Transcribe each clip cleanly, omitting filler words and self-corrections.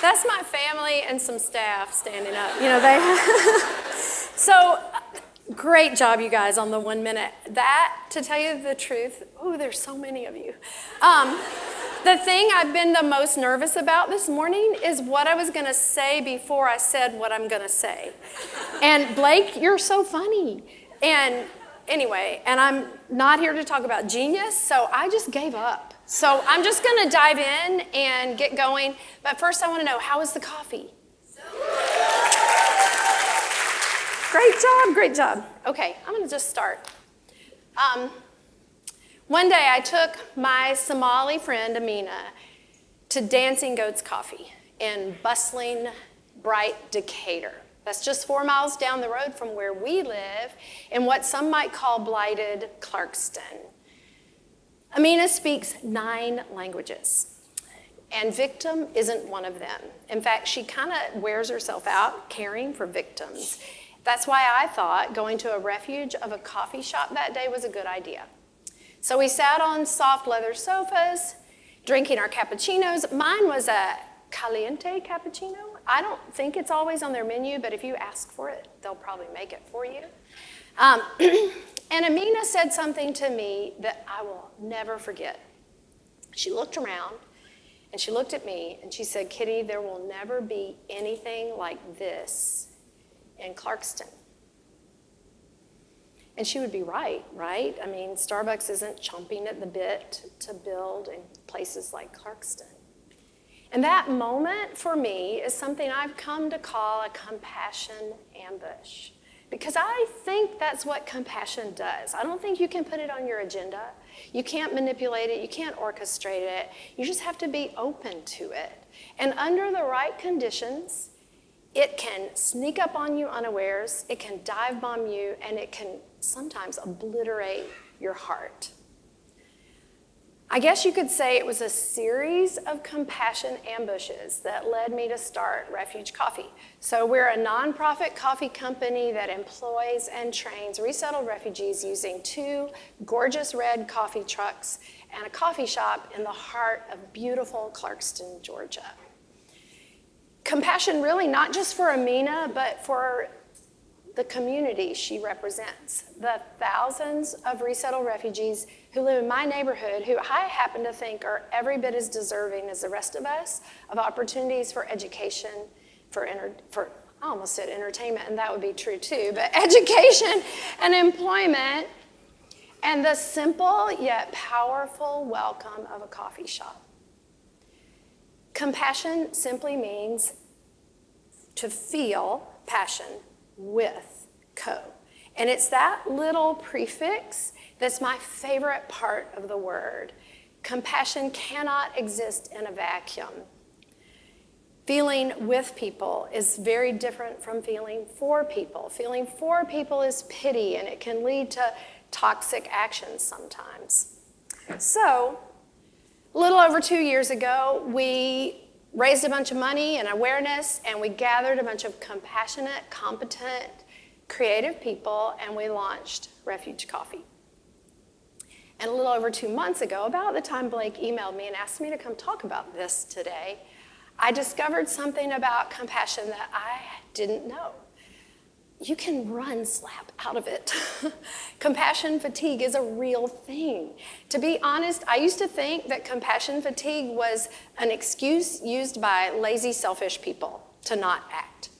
That's my family and some staff standing up. You know, they So, great job, you guys, on the 1 minute. That, to tell you the truth, oh, there's so many of you. The thing I've been the most nervous about this morning is what I was going to say before I said what I'm going to say. And Blake, you're so funny. And anyway, and I'm not here to talk about genius, so I just gave up. So I'm just going to dive in and get going. But first I want to know, how is the coffee? Great job, great job. Okay, I'm going to just start. One day I took my Somali friend, Amina, to Dancing Goat's Coffee in bustling, bright Decatur. That's just 4 miles down the road from where we live in what some might call blighted Clarkston. Amina speaks 9 languages, and victim isn't one of them. In fact, she kind of wears herself out caring for victims. That's why I thought going to a refuge of a coffee shop that day was a good idea. So we sat on soft leather sofas, drinking our cappuccinos. Mine was a caliente cappuccino. I don't think it's always on their menu, but if you ask for it, they'll probably make it for you. And Amina said something to me that I will never forget. She looked around, and she looked at me, and she said, "Kitti, there will never be anything like this in Clarkston." And she would be right? I mean, Starbucks isn't chomping at the bit to build in places like Clarkston. And that moment for me is something I've come to call a compassion ambush. Because I think that's what compassion does. I don't think you can put it on your agenda. You can't manipulate it. You can't orchestrate it. You just have to be open to it. And under the right conditions, it can sneak up on you unawares, it can dive bomb you, and it can sometimes obliterate your heart. I guess you could say it was a series of compassion ambushes that led me to start Refuge Coffee. So we're a nonprofit coffee company that employs and trains resettled refugees using 2 gorgeous red coffee trucks and a coffee shop in the heart of beautiful Clarkston, Georgia. Compassion really not just for Amina, but for the community she represents, the thousands of resettled refugees who live in my neighborhood, who I happen to think are every bit as deserving as the rest of us of opportunities for education, for I almost said entertainment, and that would be true too, but education and employment, and the simple yet powerful welcome of a coffee shop. Compassion simply means to feel passion with co. And it's that little prefix that's my favorite part of the word. Compassion cannot exist in a vacuum. Feeling with people is very different from feeling for people. Feeling for people is pity, and it can lead to toxic actions sometimes. So, a little over 2 years ago, we raised a bunch of money and awareness, and we gathered a bunch of compassionate, competent, creative people, and we launched Refuge Coffee. And a little over 2 months ago, about the time Blake emailed me and asked me to come talk about this today, I discovered something about compassion that I didn't know. You can run slap out of it. Compassion fatigue is a real thing. To be honest, I used to think that compassion fatigue was an excuse used by lazy, selfish people to not act.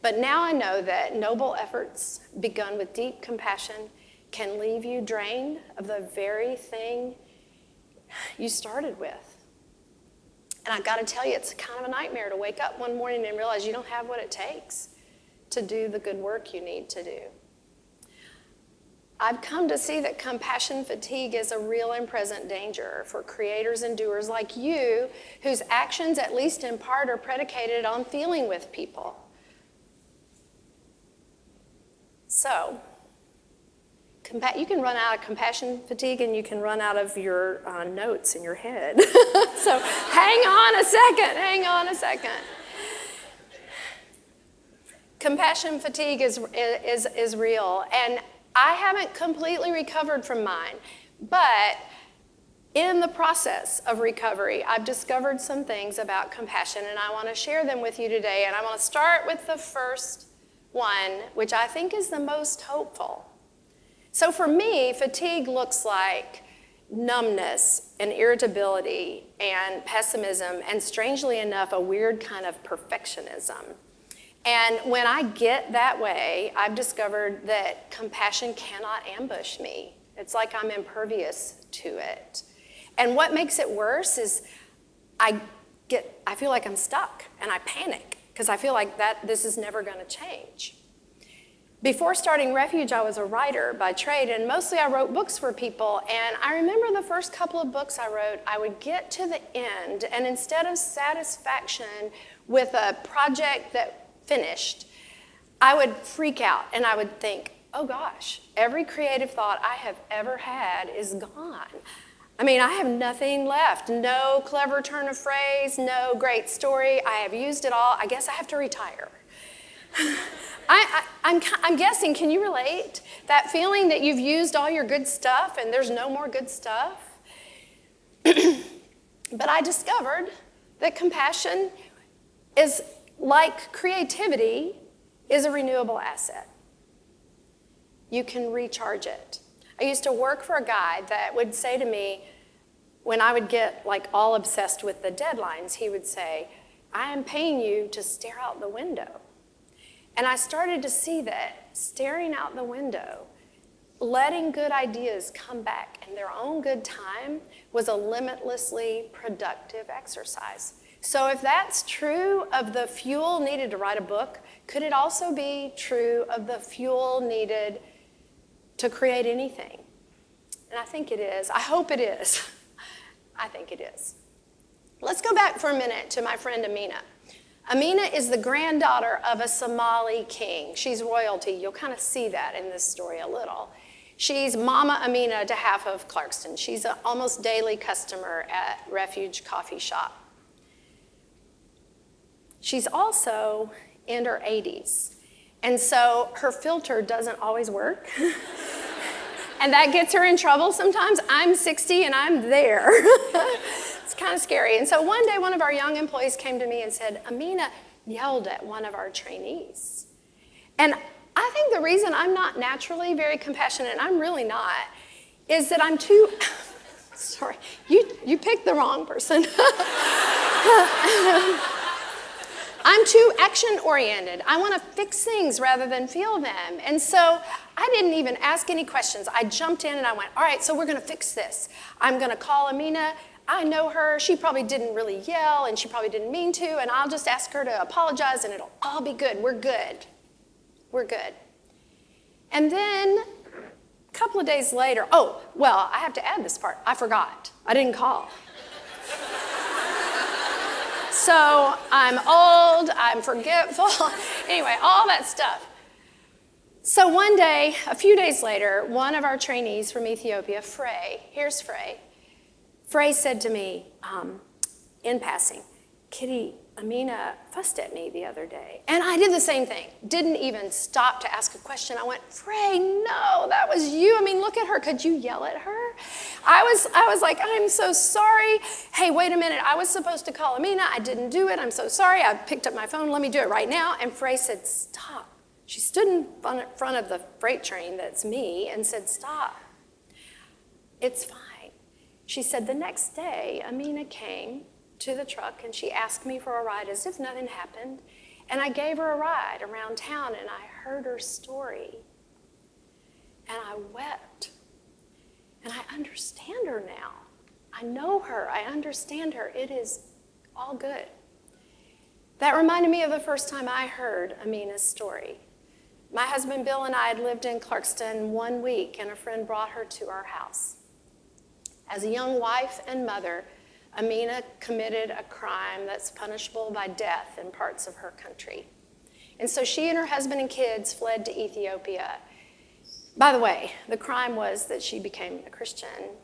But now I know that noble efforts begun with deep compassion can leave you drained of the very thing you started with. And I gotta tell you, it's kind of a nightmare to wake up one morning and realize you don't have what it takes to do the good work you need to do. I've come to see that compassion fatigue is a real and present danger for creators and doers like you, whose actions, at least in part, are predicated on feeling with people. So, you can run out of compassion fatigue and you can run out of your notes in your head. So hang on a second. Compassion fatigue is real, and I haven't completely recovered from mine, but in the process of recovery, I've discovered some things about compassion, and I want to share them with you today. And I want to start with the first one, which I think is the most hopeful. So for me, fatigue looks like numbness and irritability and pessimism, and strangely enough, a weird kind of perfectionism. And when I get that way, I've discovered that compassion cannot ambush me. It's like I'm impervious to it. And what makes it worse is I feel like I'm stuck, and I panic because I feel like this is never going to change. Before starting Refuge, I was a writer by trade, and mostly I wrote books for people. And I remember the first couple of books I wrote, I would get to the end, and instead of satisfaction with a project that finished, I would freak out, and I would think, oh gosh, every creative thought I have ever had is gone. I mean, I have nothing left. No clever turn of phrase, no great story. I have used it all. I guess I have to retire. I'm guessing, can you relate? That feeling that you've used all your good stuff and there's no more good stuff? But I discovered that compassion is like creativity is a renewable asset. You can recharge it. I used to work for a guy that would say to me, when I would get like all obsessed with the deadlines, he would say, I am paying you to stare out the window. And I started to see that staring out the window, letting good ideas come back in their own good time was a limitlessly productive exercise. So if that's true of the fuel needed to write a book, could it also be true of the fuel needed to create anything? And I think it is. I hope it is. I think it is. Let's go back for a minute to my friend Amina. Amina is the granddaughter of a Somali king. She's royalty. You'll kind of see that in this story a little. She's Mama Amina to half of Clarkston. She's an almost daily customer at Refuge Coffee Shop. She's also in her 80s, and so her filter doesn't always work, and that gets her in trouble sometimes. I'm 60 and I'm there. It's kind of scary. And so one day, one of our young employees came to me and said, Amina yelled at one of our trainees. And I think the reason I'm not naturally very compassionate, and I'm really not, is that I'm too, sorry, you picked the wrong person. I'm too action-oriented. I want to fix things rather than feel them. And so I didn't even ask any questions. I jumped in and I went, all right, so we're going to fix this. I'm going to call Amina. I know her. She probably didn't really yell, and she probably didn't mean to, and I'll just ask her to apologize, and it'll all be good. We're good. We're good. And then a couple of days later, oh, well, I have to add this part. I forgot. I didn't call. So I'm old, I'm forgetful, anyway, all that stuff. So one day, a few days later, one of our trainees from Ethiopia, Frey, here's Frey. Frey said to me, in passing, Kitti, Amina fussed at me the other day. And I did the same thing. Didn't even stop to ask a question. I went, Frey, no, that was you. I mean, look at her. Could you yell at her? I was like, I'm so sorry. Hey, wait a minute. I was supposed to call Amina. I didn't do it. I'm so sorry. I picked up my phone. Let me do it right now. And Frey said, stop. She stood in front of the freight train, that's me, and said, stop. It's fine. She said, the next day, Amina came to the truck and she asked me for a ride as if nothing happened. And I gave her a ride around town and I heard her story. And I wept. And I understand her now. I know her. I understand her. It is all good. That reminded me of the first time I heard Amina's story. My husband Bill and I had lived in Clarkston 1 week, and a friend brought her to our house. As a young wife and mother, Amina committed a crime that's punishable by death in parts of her country. And so she and her husband and kids fled to Ethiopia. By the way, the crime was that she became a Christian.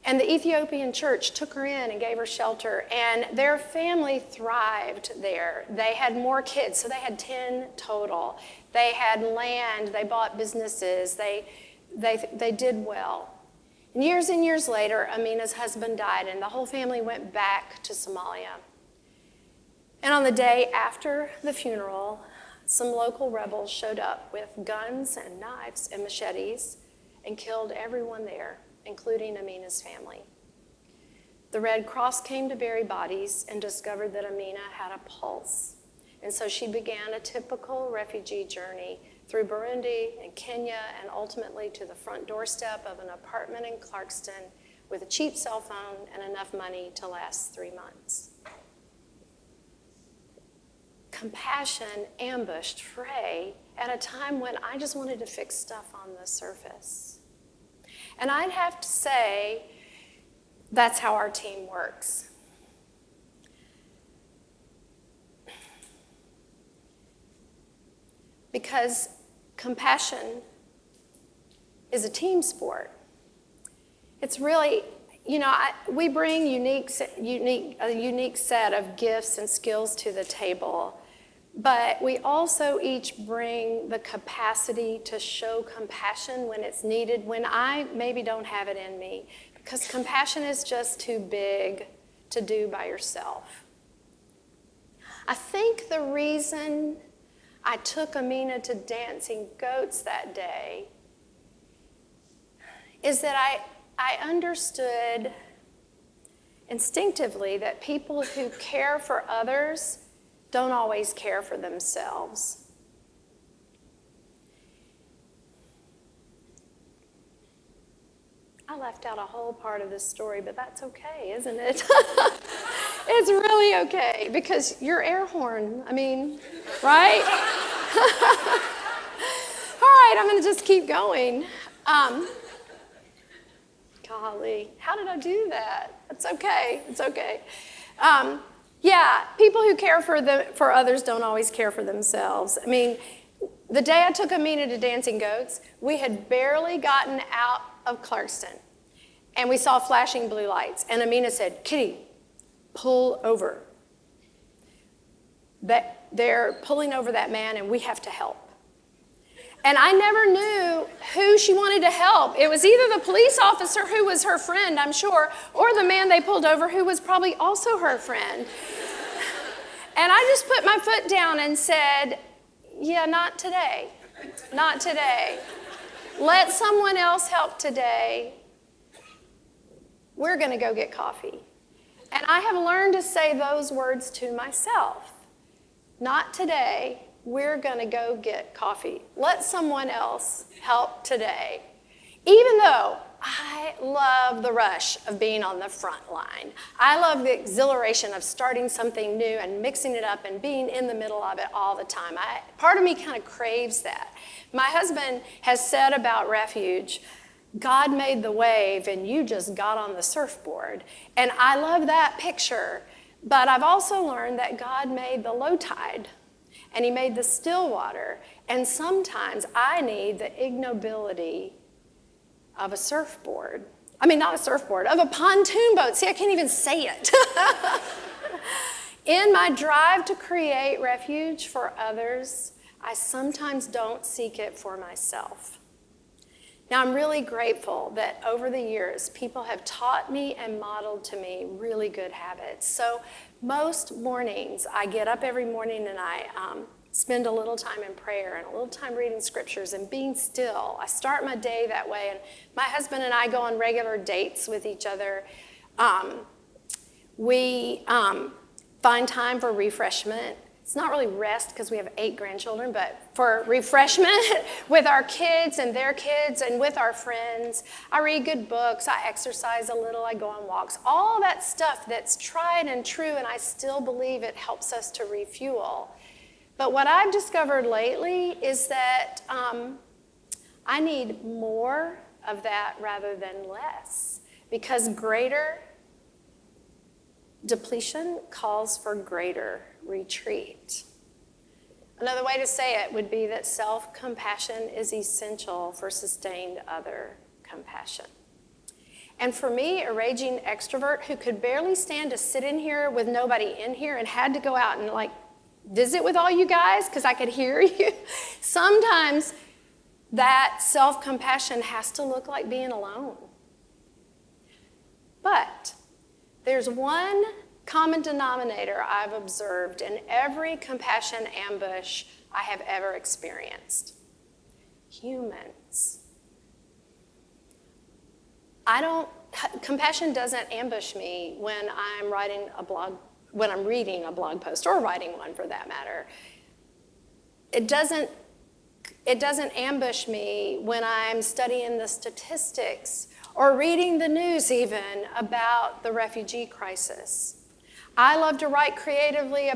And the Ethiopian church took her in and gave her shelter, and their family thrived there. They had more kids, so they had 10 total. They had land, they bought businesses, they did well. And years later, Amina's husband died, and the whole family went back to Somalia. And on the day after the funeral, some local rebels showed up with guns and knives and machetes and killed everyone there, including Amina's family. The Red Cross came to bury bodies and discovered that Amina had a pulse. And so she began a typical refugee journey through Burundi and Kenya and ultimately to the front doorstep of an apartment in Clarkston with a cheap cell phone and enough money to last 3 months. Compassion ambushed Frey at a time when I just wanted to fix stuff on the surface. And I'd have to say, that's how our team works. Because compassion is a team sport. It's really, we bring a unique set of gifts and skills to the table, but we also each bring the capacity to show compassion when it's needed, when I maybe don't have it in me, because compassion is just too big to do by yourself. I think the reason I took Amina to dancing goats that day is that I understood instinctively that people who care for others don't always care for themselves. I left out a whole part of this story, but that's okay, isn't it? It's really okay, because your air horn, right? All right, I'm going to just keep going. Golly, how did I do that? It's okay. It's okay. Yeah, people who care for others don't always care for themselves. The day I took Amina to Dancing Goats, we had barely gotten out of Clarkston, and we saw flashing blue lights. And Amina said, "Kitti, pull over. They're pulling over that man, and we have to help." And I never knew who she wanted to help. It was either the police officer who was her friend, I'm sure, or the man they pulled over who was probably also her friend. And I just put my foot down and said, "Yeah, not today. Not today. Let someone else help today. We're going to go get coffee." And I have learned to say those words to myself. Not today. We're going to go get coffee. Let someone else help today. Even though I love the rush of being on the front line. I love the exhilaration of starting something new and mixing it up and being in the middle of it all the time. Part of me kind of craves that. My husband has said about Refuge, God made the wave and you just got on the surfboard. And I love that picture. But I've also learned that God made the low tide. And he made the still water. And sometimes I need the ignobility of a surfboard. Not a surfboard, of a pontoon boat. See, I can't even say it. In my drive to create refuge for others, I sometimes don't seek it for myself. Now, I'm really grateful that over the years, people have taught me and modeled to me really good habits. So most mornings, I get up every morning and I spend a little time in prayer and a little time reading scriptures and being still. I start my day that way, and my husband and I go on regular dates with each other. We find time for refreshment. it's not really rest because we have 8 grandchildren, but for refreshment with our kids and their kids and with our friends. I read good books, I exercise a little, I go on walks, all that stuff that's tried and true, and I still believe it helps us to refuel. But what I've discovered lately is that I need more of that rather than less, because greater depletion calls for greater retreat. Another way to say it would be that self-compassion is essential for sustained other compassion. And for me, a raging extrovert who could barely stand to sit in here with nobody in here and had to go out and like visit with all you guys because I could hear you, sometimes that self-compassion has to look like being alone. But there's one common denominator I've observed in every compassion ambush I have ever experienced. Humans. Compassion doesn't ambush me when I'm reading a blog post, or writing one for that matter. It doesn't ambush me when I'm studying the statistics or reading the news even about the refugee crisis. I love to write creatively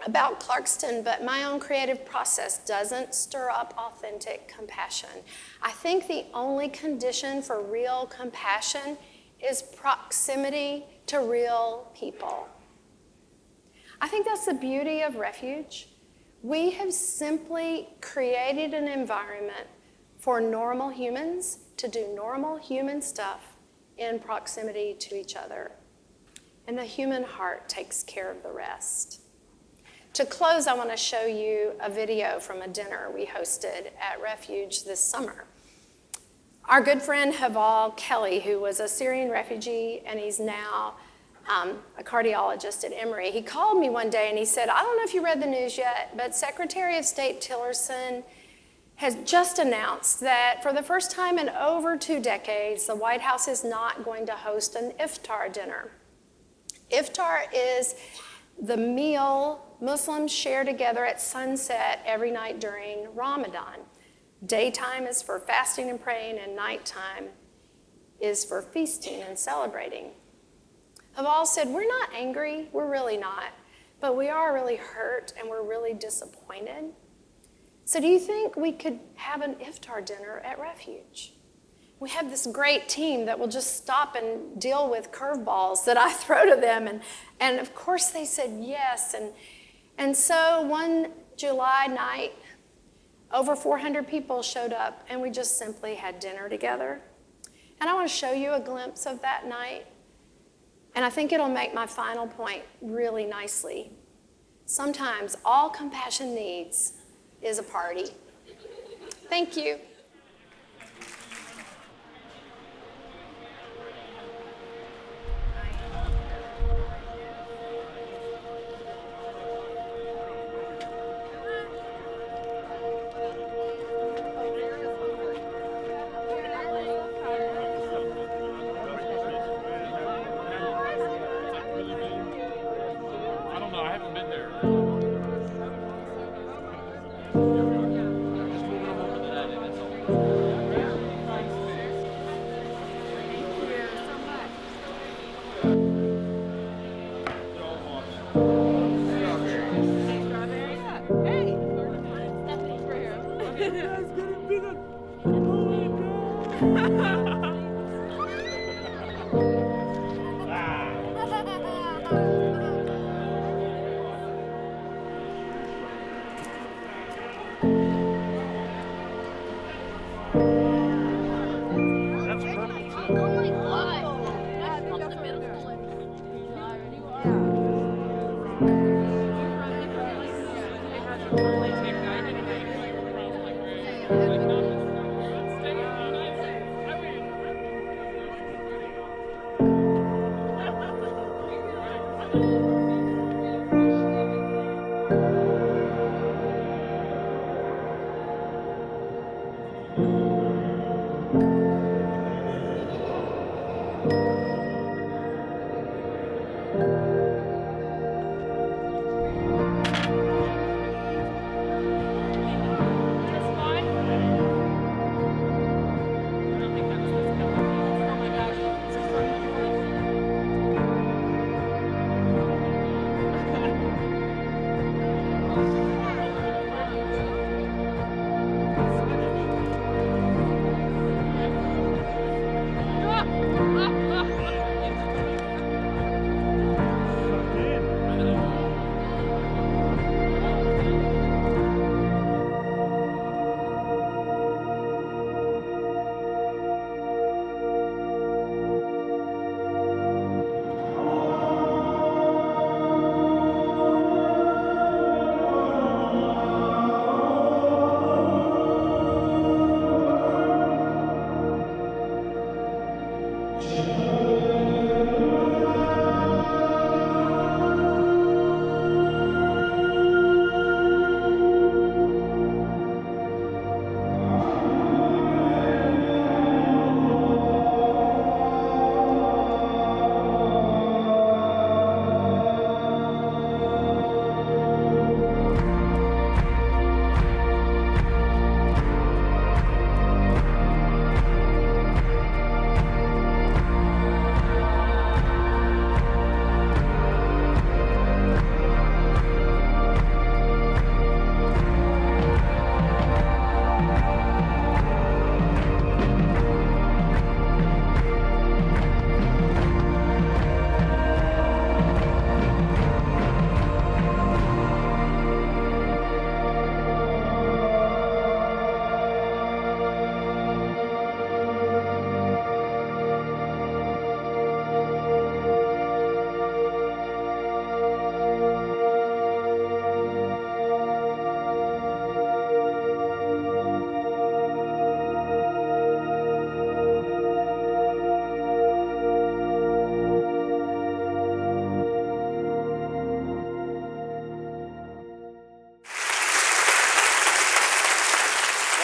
about Clarkston, but my own creative process doesn't stir up authentic compassion. I think the only condition for real compassion is proximity to real people. I think that's the beauty of Refuge. We have simply created an environment for normal humans to do normal human stuff in proximity to each other. And the human heart takes care of the rest. To close, I want to show you a video from a dinner we hosted at Refuge this summer. Our good friend Haval Kelly, who was a Syrian refugee, and he's now a cardiologist at Emory, he called me one day and he said, I don't know if you read the news yet, but Secretary of State Tillerson has just announced that for the first time in over 2 decades, the White House is not going to host an iftar dinner. Iftar is the meal Muslims share together at sunset every night during Ramadan. Daytime is for fasting and praying, and nighttime is for feasting and celebrating. Haval said, we're not angry, we're really not, but we are really hurt and we're really disappointed. So do you think we could have an iftar dinner at Refuge? We have this great team that will just stop and deal with curveballs that I throw to them. And of course they said yes. And so one July night, over 400 people showed up and we just simply had dinner together. And I want to show you a glimpse of that night. And I think it'll make my final point really nicely. Sometimes all compassion needs is a party. Thank you.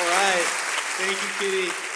All right. Thank you, Kitti.